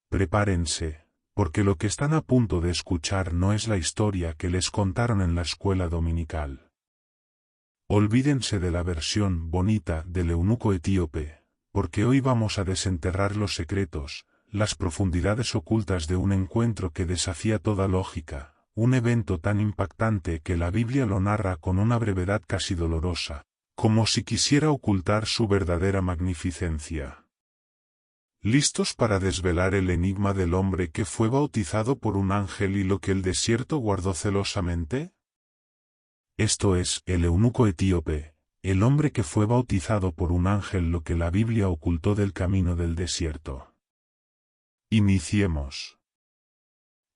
Prepárense, porque lo que están a punto de escuchar no es la historia que les contaron en la escuela dominical. Olvídense de la versión bonita del eunuco etíope, porque hoy vamos a desenterrar los secretos, las profundidades ocultas de un encuentro que desafía toda lógica, un evento tan impactante que la Biblia lo narra con una brevedad casi dolorosa, como si quisiera ocultar su verdadera magnificencia. ¿Listos para desvelar el enigma del hombre que fue bautizado por un ángel y lo que el desierto guardó celosamente? Esto es, el eunuco etíope, el hombre que fue bautizado por un ángel, lo que la Biblia ocultó del camino del desierto. Iniciemos.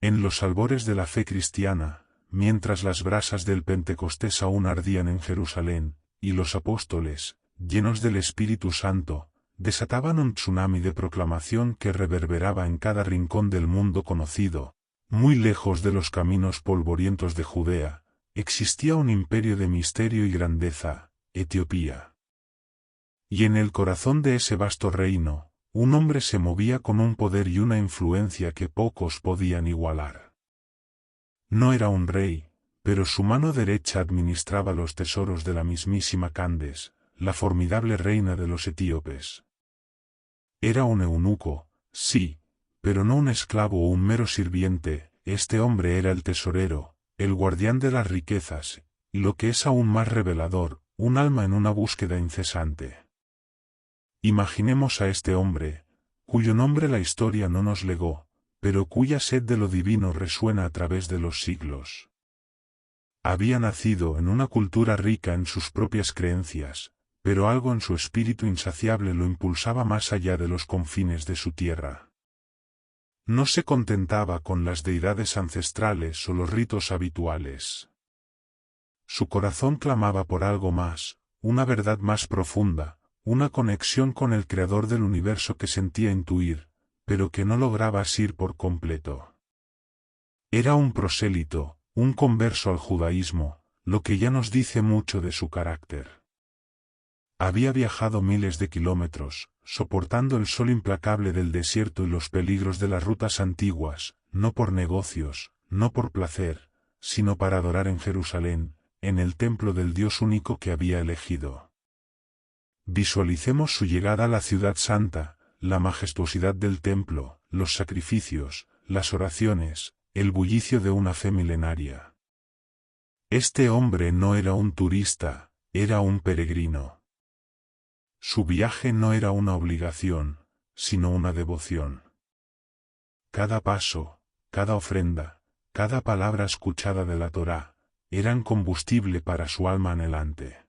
En los albores de la fe cristiana, mientras las brasas del Pentecostés aún ardían en Jerusalén, y los apóstoles, llenos del Espíritu Santo, desataban un tsunami de proclamación que reverberaba en cada rincón del mundo conocido, muy lejos de los caminos polvorientos de Judea, existía un imperio de misterio y grandeza, Etiopía. Y en el corazón de ese vasto reino, un hombre se movía con un poder y una influencia que pocos podían igualar. No era un rey, pero su mano derecha administraba los tesoros de la mismísima Candes, la formidable reina de los etíopes. Era un eunuco, sí, pero no un esclavo o un mero sirviente, este hombre era el tesorero, el guardián de las riquezas, y lo que es aún más revelador, un alma en una búsqueda incesante. Imaginemos a este hombre, cuyo nombre la historia no nos legó, pero cuya sed de lo divino resuena a través de los siglos. Había nacido en una cultura rica en sus propias creencias, pero algo en su espíritu insaciable lo impulsaba más allá de los confines de su tierra. No se contentaba con las deidades ancestrales o los ritos habituales. Su corazón clamaba por algo más, una verdad más profunda, una conexión con el Creador del universo que sentía intuir, pero que no lograba asir por completo. Era un prosélito, un converso al judaísmo, lo que ya nos dice mucho de su carácter. Había viajado miles de kilómetros, soportando el sol implacable del desierto y los peligros de las rutas antiguas, no por negocios, no por placer, sino para adorar en Jerusalén, en el templo del Dios único que había elegido. Visualicemos su llegada a la ciudad santa, la majestuosidad del templo, los sacrificios, las oraciones, el bullicio de una fe milenaria. Este hombre no era un turista, era un peregrino. Su viaje no era una obligación, sino una devoción. Cada paso, cada ofrenda, cada palabra escuchada de la Torá, eran combustible para su alma anhelante.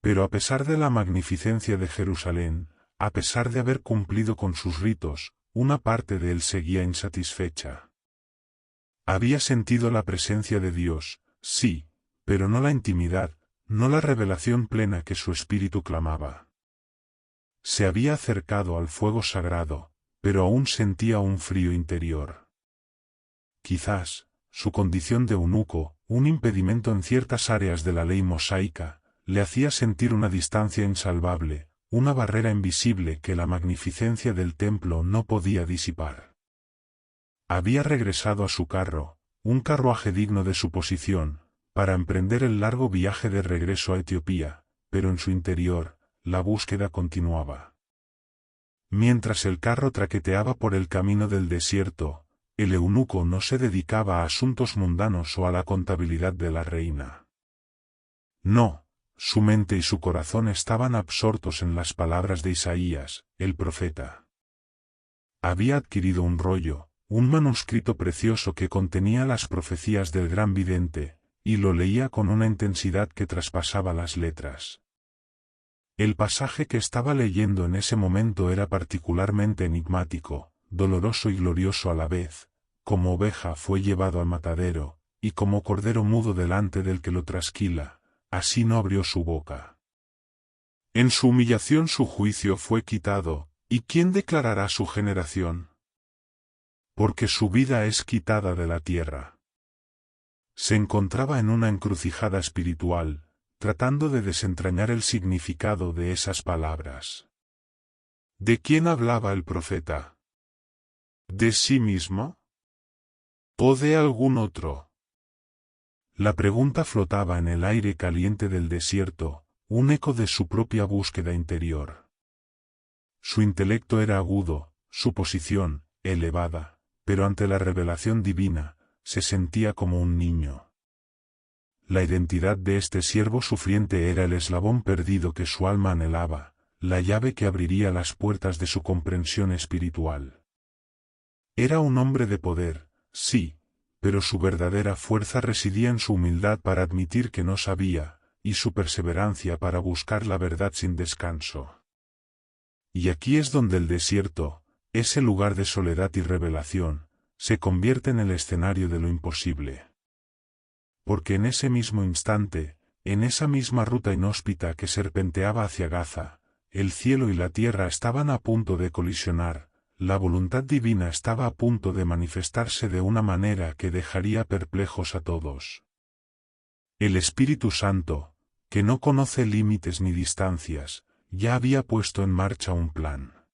Pero a pesar de la magnificencia de Jerusalén, a pesar de haber cumplido con sus ritos, una parte de él seguía insatisfecha. Había sentido la presencia de Dios, sí, pero no la intimidad, no la revelación plena que su espíritu clamaba. Se había acercado al fuego sagrado, pero aún sentía un frío interior. Quizás, su condición de eunuco, un impedimento en ciertas áreas de la ley mosaica, le hacía sentir una distancia insalvable, una barrera invisible que la magnificencia del templo no podía disipar. Había regresado a su carro, un carruaje digno de su posición, para emprender el largo viaje de regreso a Etiopía, pero en su interior, la búsqueda continuaba. Mientras el carro traqueteaba por el camino del desierto, el eunuco no se dedicaba a asuntos mundanos o a la contabilidad de la reina. No, su mente y su corazón estaban absortos en las palabras de Isaías, el profeta. Había adquirido un rollo, un manuscrito precioso que contenía las profecías del gran vidente, y lo leía con una intensidad que traspasaba las letras. El pasaje que estaba leyendo en ese momento era particularmente enigmático, doloroso y glorioso a la vez, como oveja fue llevado al matadero, y como cordero mudo delante del que lo trasquila, así no abrió su boca. En su humillación su juicio fue quitado, ¿y quién declarará su generación? Porque su vida es quitada de la tierra. Se encontraba en una encrucijada espiritual, tratando de desentrañar el significado de esas palabras. ¿De quién hablaba el profeta? ¿De sí mismo? ¿O de algún otro? La pregunta flotaba en el aire caliente del desierto, un eco de su propia búsqueda interior. Su intelecto era agudo, su posición, elevada, pero ante la revelación divina, se sentía como un niño. La identidad de este siervo sufriente era el eslabón perdido que su alma anhelaba, la llave que abriría las puertas de su comprensión espiritual. Era un hombre de poder, sí, pero su verdadera fuerza residía en su humildad para admitir que no sabía, y su perseverancia para buscar la verdad sin descanso. Y aquí es donde el desierto, ese lugar de soledad y revelación, se convierte en el escenario de lo imposible. Porque en ese mismo instante, en esa misma ruta inhóspita que serpenteaba hacia Gaza, el cielo y la tierra estaban a punto de colisionar, la voluntad divina estaba a punto de manifestarse de una manera que dejaría perplejos a todos. El Espíritu Santo, que no conoce límites ni distancias, ya había puesto en marcha un plan.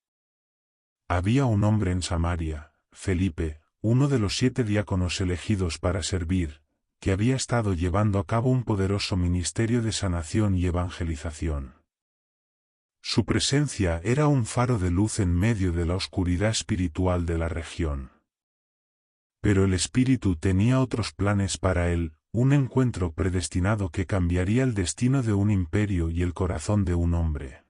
Había un hombre en Samaria, Felipe, uno de los 7 diáconos elegidos para servir, que había estado llevando a cabo un poderoso ministerio de sanación y evangelización. Su presencia era un faro de luz en medio de la oscuridad espiritual de la región. Pero el Espíritu tenía otros planes para él, un encuentro predestinado que cambiaría el destino de un imperio y el corazón de un hombre.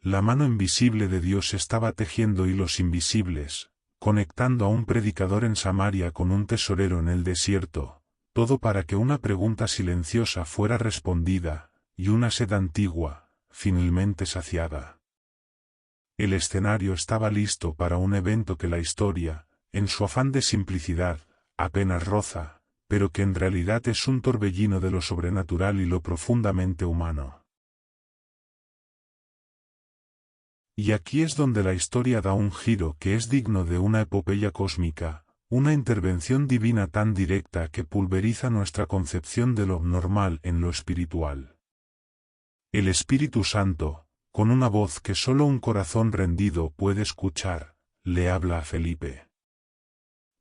La mano invisible de Dios estaba tejiendo hilos invisibles, conectando a un predicador en Samaria con un tesorero en el desierto, todo para que una pregunta silenciosa fuera respondida, y una sed antigua, finalmente saciada. El escenario estaba listo para un evento que la historia, en su afán de simplicidad, apenas roza, pero que en realidad es un torbellino de lo sobrenatural y lo profundamente humano. Y aquí es donde la historia da un giro que es digno de una epopeya cósmica, una intervención divina tan directa que pulveriza nuestra concepción de lo normal en lo espiritual. El Espíritu Santo, con una voz que solo un corazón rendido puede escuchar, le habla a Felipe.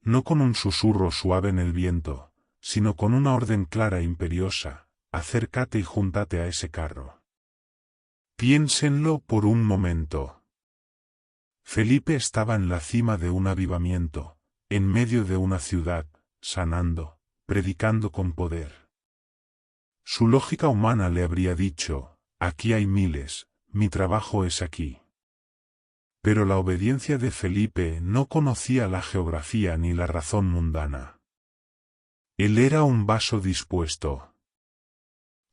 No con un susurro suave en el viento, sino con una orden clara e imperiosa: acércate y júntate a ese carro. Piénsenlo por un momento. Felipe estaba en la cima de un avivamiento, en medio de una ciudad, sanando, predicando con poder. Su lógica humana le habría dicho: aquí hay miles, mi trabajo es aquí. Pero la obediencia de Felipe no conocía la geografía ni la razón mundana. Él era un vaso dispuesto.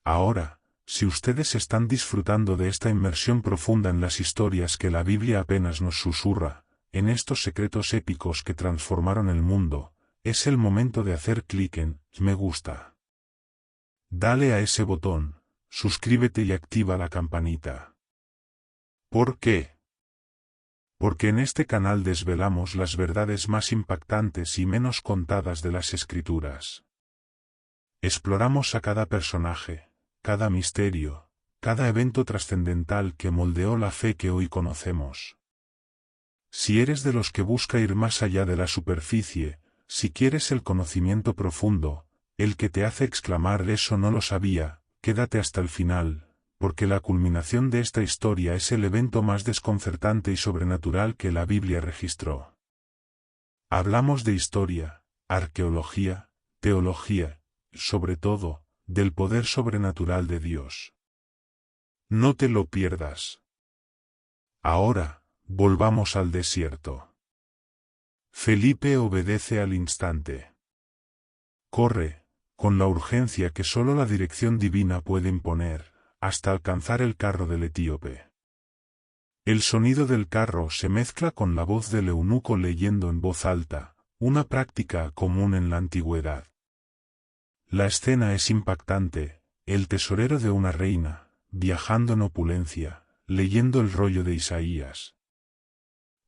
Ahora, si ustedes están disfrutando de esta inmersión profunda en las historias que la Biblia apenas nos susurra, en estos secretos épicos que transformaron el mundo, es el momento de hacer clic en me gusta. Dale a ese botón, suscríbete y activa la campanita. ¿Por qué? Porque en este canal desvelamos las verdades más impactantes y menos contadas de las Escrituras. Exploramos a cada personaje, cada misterio, cada evento trascendental que moldeó la fe que hoy conocemos. Si eres de los que busca ir más allá de la superficie, si quieres el conocimiento profundo, el que te hace exclamar «eso no lo sabía», quédate hasta el final, porque la culminación de esta historia es el evento más desconcertante y sobrenatural que la Biblia registró. Hablamos de historia, arqueología, teología, sobre todo, del poder sobrenatural de Dios. No te lo pierdas. Ahora, volvamos al desierto. Felipe obedece al instante. Corre, con la urgencia que solo la dirección divina puede imponer, hasta alcanzar el carro del etíope. El sonido del carro se mezcla con la voz del eunuco leyendo en voz alta, una práctica común en la antigüedad. La escena es impactante: el tesorero de una reina, viajando en opulencia, leyendo el rollo de Isaías.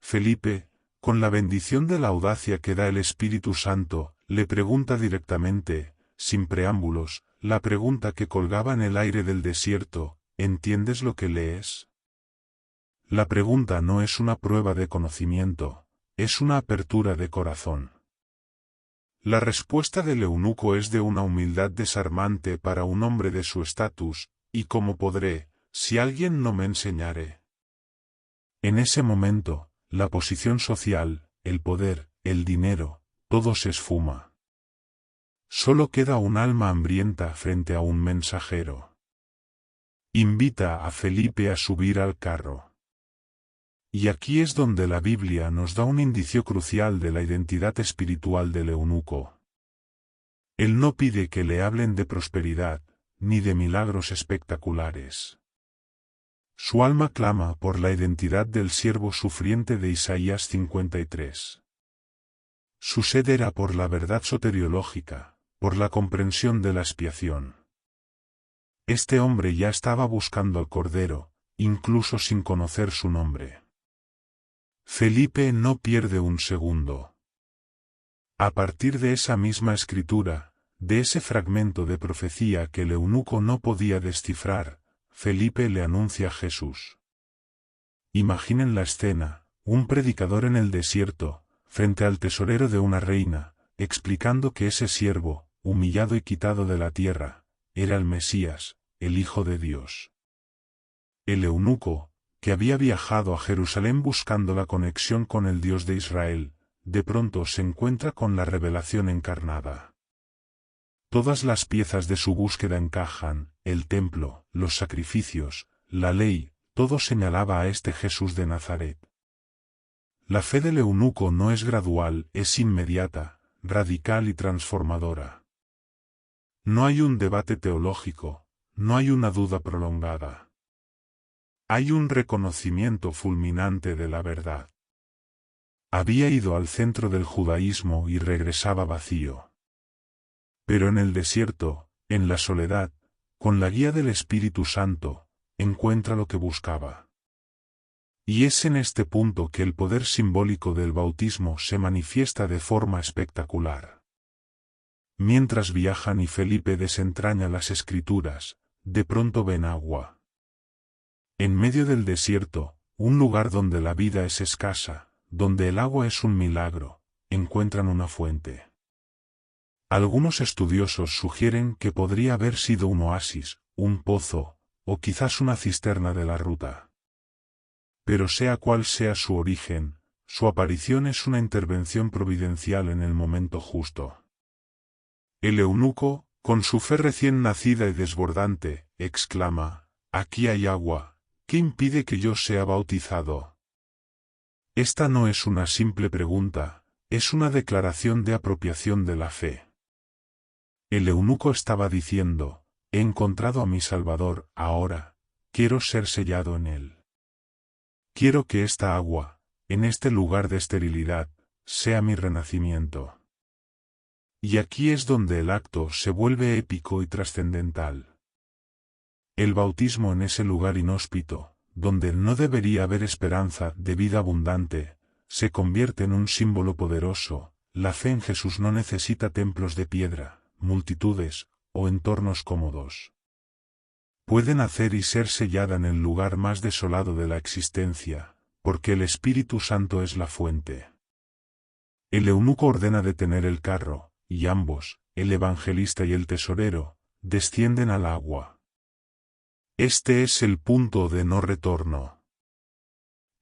Felipe, con la bendición de la audacia que da el Espíritu Santo, le pregunta directamente, sin preámbulos, la pregunta que colgaba en el aire del desierto: ¿entiendes lo que lees? La pregunta no es una prueba de conocimiento, es una apertura de corazón. La respuesta del eunuco es de una humildad desarmante para un hombre de su estatus, y cómo podré, si alguien no me enseñare. En ese momento, la posición social, el poder, el dinero, todo se esfuma. Solo queda un alma hambrienta frente a un mensajero. Invita a Felipe a subir al carro. Y aquí es donde la Biblia nos da un indicio crucial de la identidad espiritual del eunuco. Él no pide que le hablen de prosperidad, ni de milagros espectaculares. Su alma clama por la identidad del siervo sufriente de Isaías 53. Su sed era por la verdad soteriológica, por la comprensión de la expiación. Este hombre ya estaba buscando al Cordero, incluso sin conocer su nombre. Felipe no pierde un segundo. A partir de esa misma escritura, de ese fragmento de profecía que el eunuco no podía descifrar, Felipe le anuncia a Jesús. Imaginen la escena, un predicador en el desierto, frente al tesorero de una reina, explicando que ese siervo, humillado y quitado de la tierra, era el Mesías, el Hijo de Dios. El eunuco, que había viajado a Jerusalén buscando la conexión con el Dios de Israel, de pronto se encuentra con la revelación encarnada. Todas las piezas de su búsqueda encajan, el templo, los sacrificios, la ley, todo señalaba a este Jesús de Nazaret. La fe del eunuco no es gradual, es inmediata, radical y transformadora. No hay un debate teológico, no hay una duda prolongada. Hay un reconocimiento fulminante de la verdad. Había ido al centro del judaísmo y regresaba vacío. Pero en el desierto, en la soledad, con la guía del Espíritu Santo, encuentra lo que buscaba. Y es en este punto que el poder simbólico del bautismo se manifiesta de forma espectacular. Mientras viajan y Felipe desentraña las Escrituras, de pronto ven agua. En medio del desierto, un lugar donde la vida es escasa, donde el agua es un milagro, encuentran una fuente. Algunos estudiosos sugieren que podría haber sido un oasis, un pozo, o quizás una cisterna de la ruta. Pero sea cual sea su origen, su aparición es una intervención providencial en el momento justo. El eunuco, con su fe recién nacida y desbordante, exclama: «Aquí hay agua. ¿Qué impide que yo sea bautizado?». Esta no es una simple pregunta, es una declaración de apropiación de la fe. El eunuco estaba diciendo: «He encontrado a mi Salvador, ahora, quiero ser sellado en él. Quiero que esta agua, en este lugar de esterilidad, sea mi renacimiento». Y aquí es donde el acto se vuelve épico y trascendental. El bautismo en ese lugar inhóspito, donde no debería haber esperanza de vida abundante, se convierte en un símbolo poderoso. La fe en Jesús no necesita templos de piedra, multitudes, o entornos cómodos. Puede nacer y ser sellada en el lugar más desolado de la existencia, porque el Espíritu Santo es la fuente. El eunuco ordena detener el carro, y ambos, el evangelista y el tesorero, descienden al agua. Este es el punto de no retorno.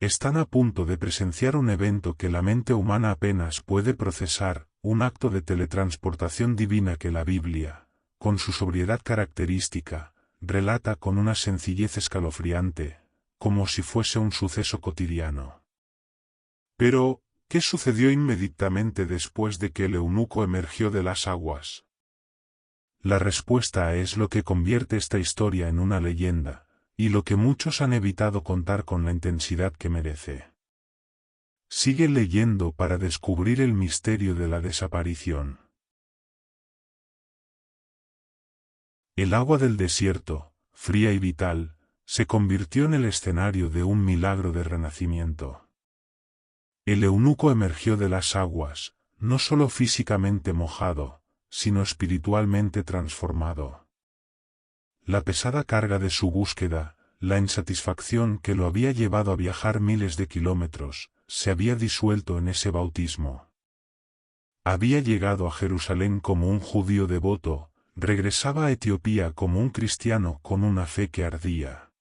Están a punto de presenciar un evento que la mente humana apenas puede procesar, un acto de teletransportación divina que la Biblia, con su sobriedad característica, relata con una sencillez escalofriante, como si fuese un suceso cotidiano. Pero, ¿qué sucedió inmediatamente después de que el eunuco emergió de las aguas? La respuesta es lo que convierte esta historia en una leyenda, y lo que muchos han evitado contar con la intensidad que merece. Sigue leyendo para descubrir el misterio de la desaparición. El agua del desierto, fría y vital, se convirtió en el escenario de un milagro de renacimiento. El eunuco emergió de las aguas, no solo físicamente mojado, sino espiritualmente transformado. La pesada carga de su búsqueda, la insatisfacción que lo había llevado a viajar miles de kilómetros, se había disuelto en ese bautismo. Había llegado a Jerusalén como un judío devoto, regresaba a Etiopía como un cristiano con una fe que ardía.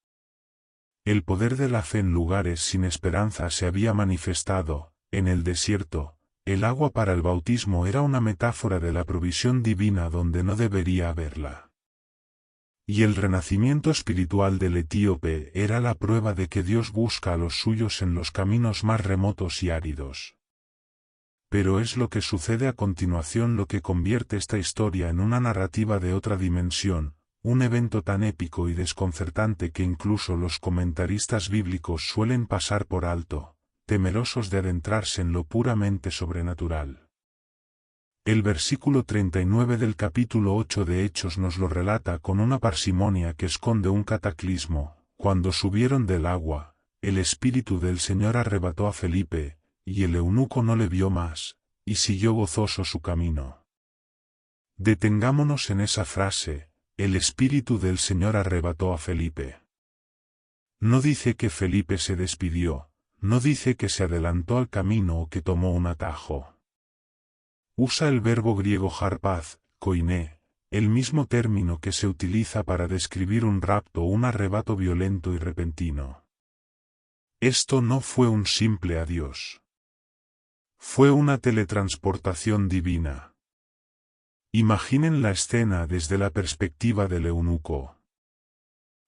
El poder de la fe en lugares sin esperanza se había manifestado. En el desierto, el agua para el bautismo era una metáfora de la provisión divina donde no debería haberla. Y el renacimiento espiritual del etíope era la prueba de que Dios busca a los suyos en los caminos más remotos y áridos. Pero es lo que sucede a continuación lo que convierte esta historia en una narrativa de otra dimensión, un evento tan épico y desconcertante que incluso los comentaristas bíblicos suelen pasar por alto, temerosos de adentrarse en lo puramente sobrenatural. El versículo 39 del capítulo 8 de Hechos nos lo relata con una parsimonia que esconde un cataclismo. Cuando subieron del agua, el Espíritu del Señor arrebató a Felipe, y el eunuco no le vio más, y siguió gozoso su camino. Detengámonos en esa frase, el Espíritu del Señor arrebató a Felipe. No dice que Felipe se despidió, no dice que se adelantó al camino o que tomó un atajo. Usa el verbo griego harpaz, koiné, el mismo término que se utiliza para describir un rapto o un arrebato violento y repentino. Esto no fue un simple adiós. Fue una teletransportación divina. Imaginen la escena desde la perspectiva del eunuco.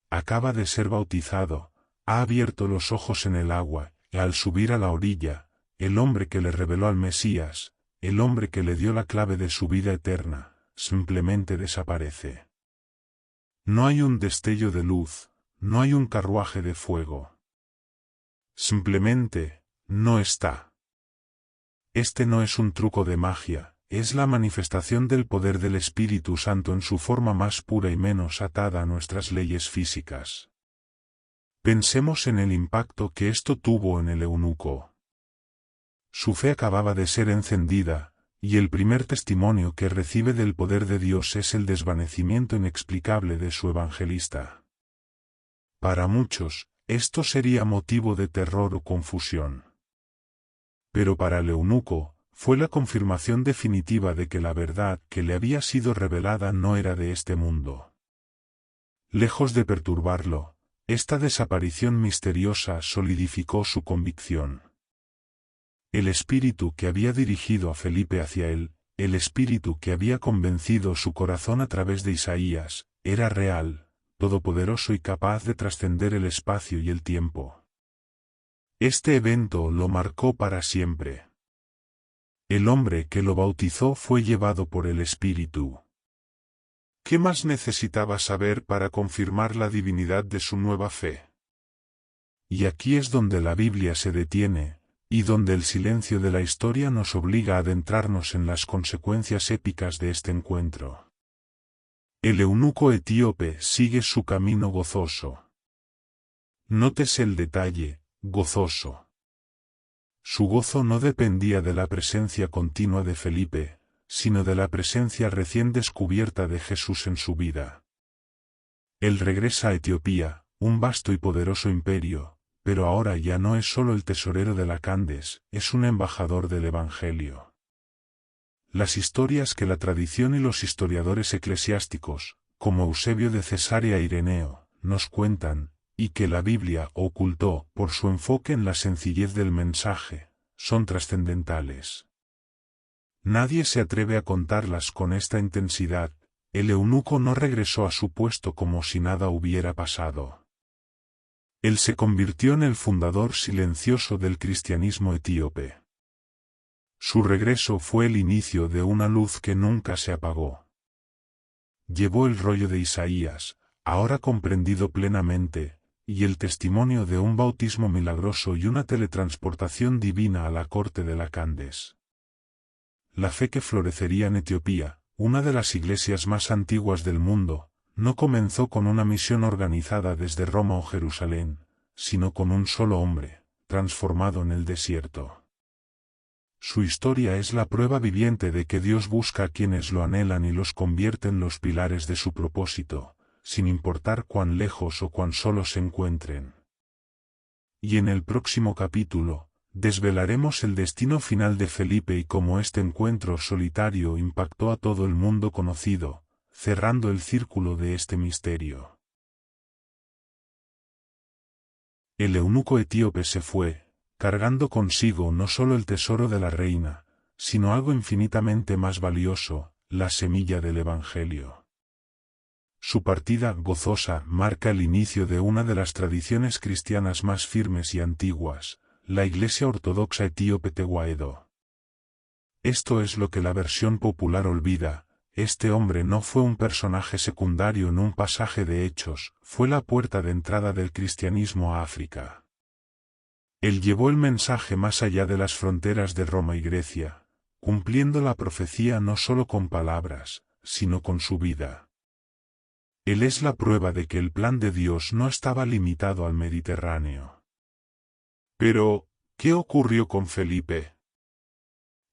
Acaba de ser bautizado, ha abierto los ojos en el agua, y al subir a la orilla, el hombre que le reveló al Mesías, el hombre que le dio la clave de su vida eterna, simplemente desaparece. No hay un destello de luz, no hay un carruaje de fuego. Simplemente, no está. Este no es un truco de magia, es la manifestación del poder del Espíritu Santo en su forma más pura y menos atada a nuestras leyes físicas. Pensemos en el impacto que esto tuvo en el eunuco. Su fe acababa de ser encendida, y el primer testimonio que recibe del poder de Dios es el desvanecimiento inexplicable de su evangelista. Para muchos, esto sería motivo de terror o confusión. Pero para el eunuco, fue la confirmación definitiva de que la verdad que le había sido revelada no era de este mundo. Lejos de perturbarlo, esta desaparición misteriosa solidificó su convicción. El espíritu que había dirigido a Felipe hacia él, el espíritu que había convencido su corazón a través de Isaías, era real, todopoderoso y capaz de trascender el espacio y el tiempo. Este evento lo marcó para siempre. El hombre que lo bautizó fue llevado por el Espíritu. ¿Qué más necesitaba saber para confirmar la divinidad de su nueva fe? Y aquí es donde la Biblia se detiene, y donde el silencio de la historia nos obliga a adentrarnos en las consecuencias épicas de este encuentro. El eunuco etíope sigue su camino gozoso. Nótese el detalle, gozoso. Su gozo no dependía de la presencia continua de Felipe, sino de la presencia recién descubierta de Jesús en su vida. Él regresa a Etiopía, un vasto y poderoso imperio, pero ahora ya no es solo el tesorero de la Candes, es un embajador del Evangelio. Las historias que la tradición y los historiadores eclesiásticos, como Eusebio de Cesarea e Ireneo, nos cuentan, y que la Biblia ocultó por su enfoque en la sencillez del mensaje, son trascendentales. Nadie se atreve a contarlas con esta intensidad. El eunuco no regresó a su puesto como si nada hubiera pasado. Él se convirtió en el fundador silencioso del cristianismo etíope. Su regreso fue el inicio de una luz que nunca se apagó. Llevó el rollo de Isaías, ahora comprendido plenamente, y el testimonio de un bautismo milagroso y una teletransportación divina a la corte de la Candes. La fe que florecería en Etiopía, una de las iglesias más antiguas del mundo, no comenzó con una misión organizada desde Roma o Jerusalén, sino con un solo hombre, transformado en el desierto. Su historia es la prueba viviente de que Dios busca a quienes lo anhelan y los convierte en los pilares de su propósito, sin importar cuán lejos o cuán solos se encuentren. Y en el próximo capítulo, desvelaremos el destino final de Felipe y cómo este encuentro solitario impactó a todo el mundo conocido, cerrando el círculo de este misterio. El eunuco etíope se fue, cargando consigo no solo el tesoro de la reina, sino algo infinitamente más valioso, la semilla del Evangelio. Su partida gozosa marca el inicio de una de las tradiciones cristianas más firmes y antiguas, la Iglesia Ortodoxa Etíope Tewahedo. Esto es lo que la versión popular olvida: este hombre no fue un personaje secundario en un pasaje de Hechos, fue la puerta de entrada del cristianismo a África. Él llevó el mensaje más allá de las fronteras de Roma y Grecia, cumpliendo la profecía no solo con palabras, sino con su vida. Él es la prueba de que el plan de Dios no estaba limitado al Mediterráneo. Pero, ¿qué ocurrió con Felipe?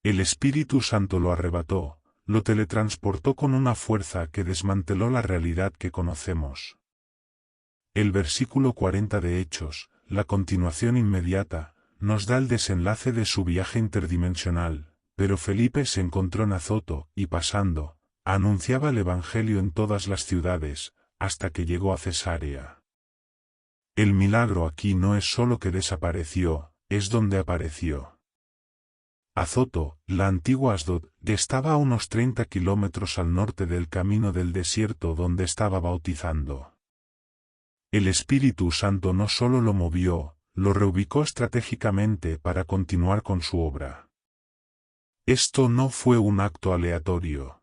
El Espíritu Santo lo arrebató, lo teletransportó con una fuerza que desmanteló la realidad que conocemos. El versículo 40 de Hechos, la continuación inmediata, nos da el desenlace de su viaje interdimensional, pero Felipe se encontró en Azoto, y pasando, anunciaba el Evangelio en todas las ciudades, hasta que llegó a Cesarea. El milagro aquí no es solo que desapareció, es donde apareció. Azoto, la antigua Asdod, estaba a unos 30 kilómetros al norte del camino del desierto donde estaba bautizando. El Espíritu Santo no solo lo movió, lo reubicó estratégicamente para continuar con su obra. Esto no fue un acto aleatorio.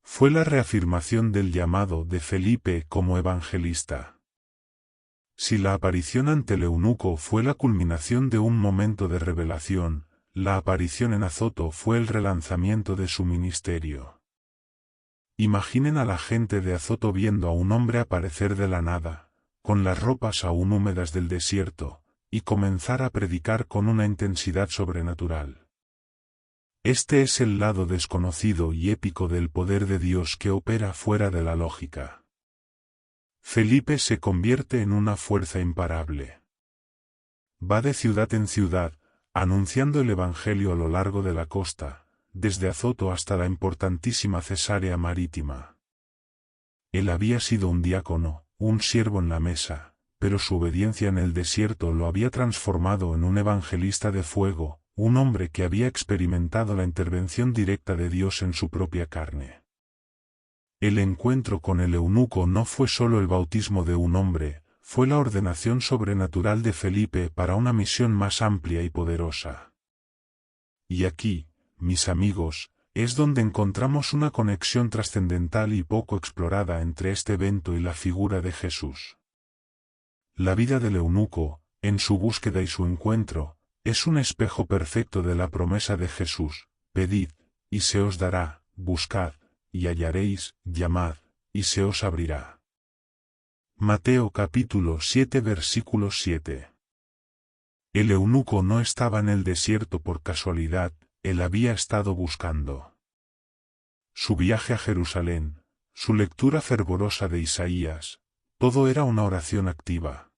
Fue la reafirmación del llamado de Felipe como evangelista. Si la aparición ante el eunuco fue la culminación de un momento de revelación, la aparición en Azoto fue el relanzamiento de su ministerio. Imaginen a la gente de Azoto viendo a un hombre aparecer de la nada, con las ropas aún húmedas del desierto, y comenzar a predicar con una intensidad sobrenatural. Este es el lado desconocido y épico del poder de Dios que opera fuera de la lógica. Felipe se convierte en una fuerza imparable. Va de ciudad en ciudad, anunciando el Evangelio a lo largo de la costa, desde Azoto hasta la importantísima Cesarea Marítima. Él había sido un diácono, un siervo en la mesa, pero su obediencia en el desierto lo había transformado en un evangelista de fuego, un hombre que había experimentado la intervención directa de Dios en su propia carne. El encuentro con el eunuco no fue solo el bautismo de un hombre, fue la ordenación sobrenatural de Felipe para una misión más amplia y poderosa. Y aquí, mis amigos, es donde encontramos una conexión trascendental y poco explorada entre este evento y la figura de Jesús. La vida del eunuco, en su búsqueda y su encuentro, es un espejo perfecto de la promesa de Jesús: pedid, y se os dará; buscad, y hallaréis; llamad, y se os abrirá. Mateo capítulo 7 versículo 7. El eunuco no estaba en el desierto por casualidad, él había estado buscando. Su viaje a Jerusalén, su lectura fervorosa de Isaías, todo era una oración activa.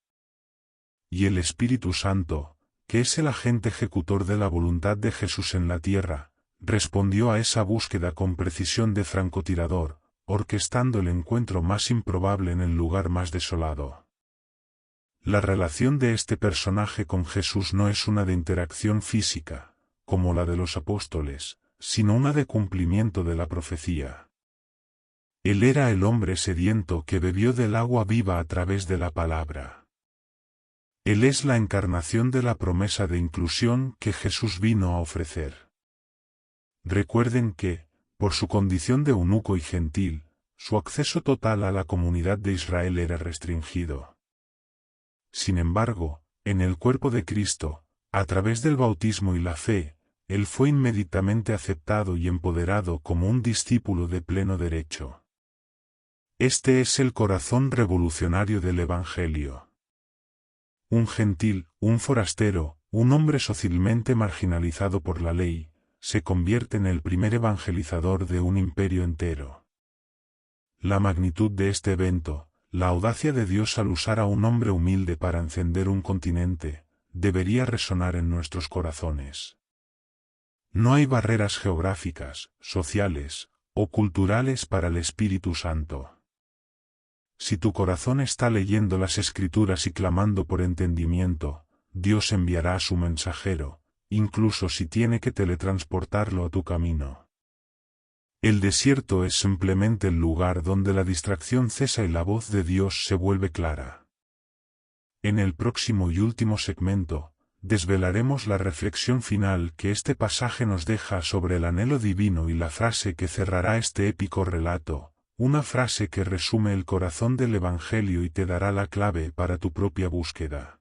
Y el Espíritu Santo, que es el agente ejecutor de la voluntad de Jesús en la tierra, respondió a esa búsqueda con precisión de francotirador, orquestando el encuentro más improbable en el lugar más desolado. La relación de este personaje con Jesús no es una de interacción física, como la de los apóstoles, sino una de cumplimiento de la profecía. Él era el hombre sediento que bebió del agua viva a través de la palabra. Él es la encarnación de la promesa de inclusión que Jesús vino a ofrecer. Recuerden que, por su condición de eunuco y gentil, su acceso total a la comunidad de Israel era restringido. Sin embargo, en el cuerpo de Cristo, a través del bautismo y la fe, él fue inmediatamente aceptado y empoderado como un discípulo de pleno derecho. Este es el corazón revolucionario del Evangelio. Un gentil, un forastero, un hombre socialmente marginalizado por la ley, se convierte en el primer evangelizador de un imperio entero. La magnitud de este evento, la audacia de Dios al usar a un hombre humilde para encender un continente, debería resonar en nuestros corazones. No hay barreras geográficas, sociales o culturales para el Espíritu Santo. Si tu corazón está leyendo las Escrituras y clamando por entendimiento, Dios enviará a su mensajero, incluso si tiene que teletransportarlo a tu camino. El desierto es simplemente el lugar donde la distracción cesa y la voz de Dios se vuelve clara. En el próximo y último segmento, desvelaremos la reflexión final que este pasaje nos deja sobre el anhelo divino y la frase que cerrará este épico relato, una frase que resume el corazón del Evangelio y te dará la clave para tu propia búsqueda.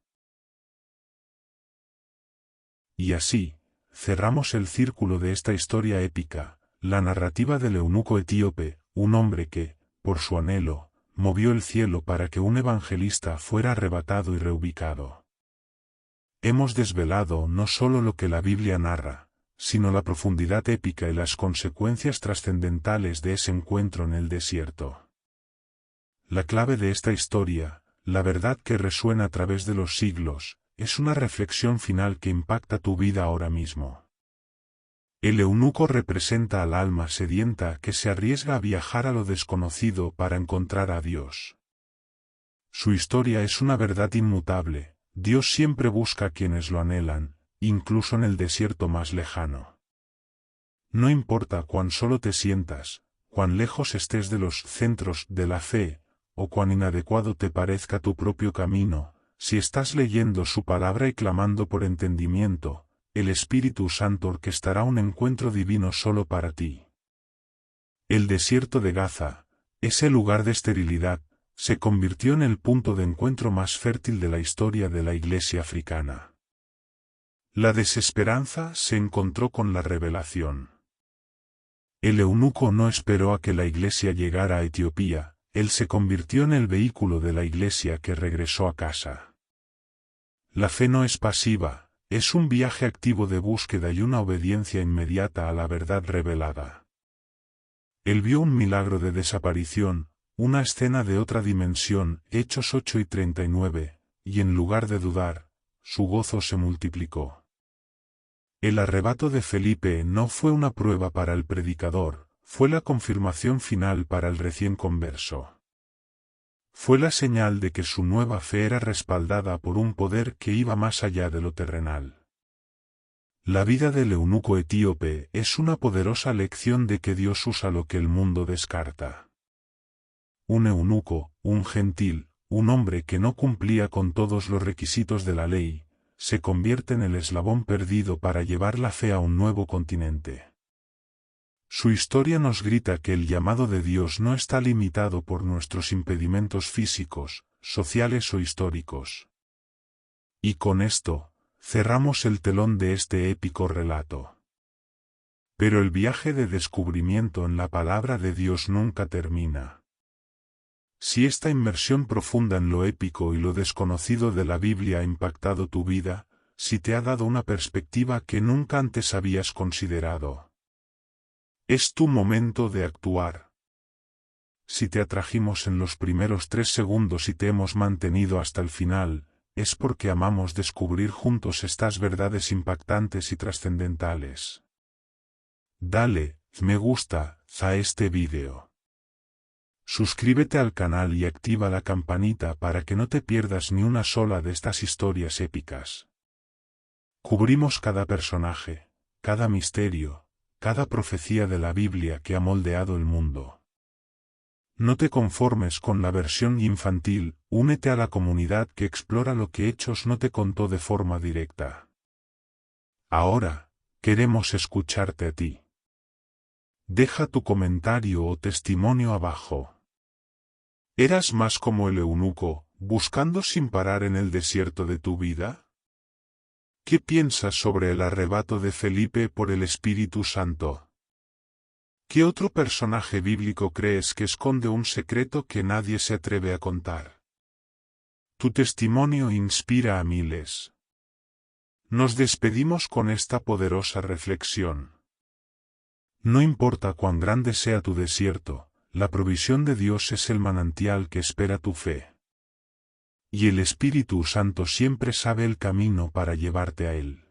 Y así, cerramos el círculo de esta historia épica, la narrativa del eunuco etíope, un hombre que, por su anhelo, movió el cielo para que un evangelista fuera arrebatado y reubicado. Hemos desvelado no solo lo que la Biblia narra, sino la profundidad épica y las consecuencias trascendentales de ese encuentro en el desierto. La clave de esta historia, la verdad que resuena a través de los siglos, es una reflexión final que impacta tu vida ahora mismo. El eunuco representa al alma sedienta que se arriesga a viajar a lo desconocido para encontrar a Dios. Su historia es una verdad inmutable. Dios siempre busca a quienes lo anhelan, incluso en el desierto más lejano. No importa cuán solo te sientas, cuán lejos estés de los centros de la fe, o cuán inadecuado te parezca tu propio camino, si estás leyendo su palabra y clamando por entendimiento, el Espíritu Santo orquestará un encuentro divino solo para ti. El desierto de Gaza, ese lugar de esterilidad, se convirtió en el punto de encuentro más fértil de la historia de la Iglesia africana. La desesperanza se encontró con la revelación. El eunuco no esperó a que la Iglesia llegara a Etiopía, él se convirtió en el vehículo de la Iglesia que regresó a casa. La fe no es pasiva, es un viaje activo de búsqueda y una obediencia inmediata a la verdad revelada. Él vio un milagro de desaparición, una escena de otra dimensión, Hechos 8 y 39, y en lugar de dudar, su gozo se multiplicó. El arrebato de Felipe no fue una prueba para el predicador, fue la confirmación final para el recién converso. Fue la señal de que su nueva fe era respaldada por un poder que iba más allá de lo terrenal. La vida del eunuco etíope es una poderosa lección de que Dios usa lo que el mundo descarta. Un eunuco, un gentil, un hombre que no cumplía con todos los requisitos de la ley, se convierte en el eslabón perdido para llevar la fe a un nuevo continente. Su historia nos grita que el llamado de Dios no está limitado por nuestros impedimentos físicos, sociales o históricos. Y con esto, cerramos el telón de este épico relato. Pero el viaje de descubrimiento en la palabra de Dios nunca termina. Si esta inmersión profunda en lo épico y lo desconocido de la Biblia ha impactado tu vida, si te ha dado una perspectiva que nunca antes habías considerado, es tu momento de actuar. Si te atrajimos en los primeros 3 segundos y te hemos mantenido hasta el final, es porque amamos descubrir juntos estas verdades impactantes y trascendentales. Dale me gusta a este vídeo. Suscríbete al canal y activa la campanita para que no te pierdas ni una sola de estas historias épicas. Cubrimos cada personaje, cada misterio, cada profecía de la Biblia que ha moldeado el mundo. No te conformes con la versión infantil, únete a la comunidad que explora lo que Hechos no te contó de forma directa. Ahora, queremos escucharte a ti. Deja tu comentario o testimonio abajo. ¿Eras más como el eunuco, buscando sin parar en el desierto de tu vida? ¿Qué piensas sobre el arrebato de Felipe por el Espíritu Santo? ¿Qué otro personaje bíblico crees que esconde un secreto que nadie se atreve a contar? Tu testimonio inspira a miles. Nos despedimos con esta poderosa reflexión. No importa cuán grande sea tu desierto, La provisión de Dios es el manantial que espera tu fe. Y el Espíritu Santo siempre sabe el camino para llevarte a Él.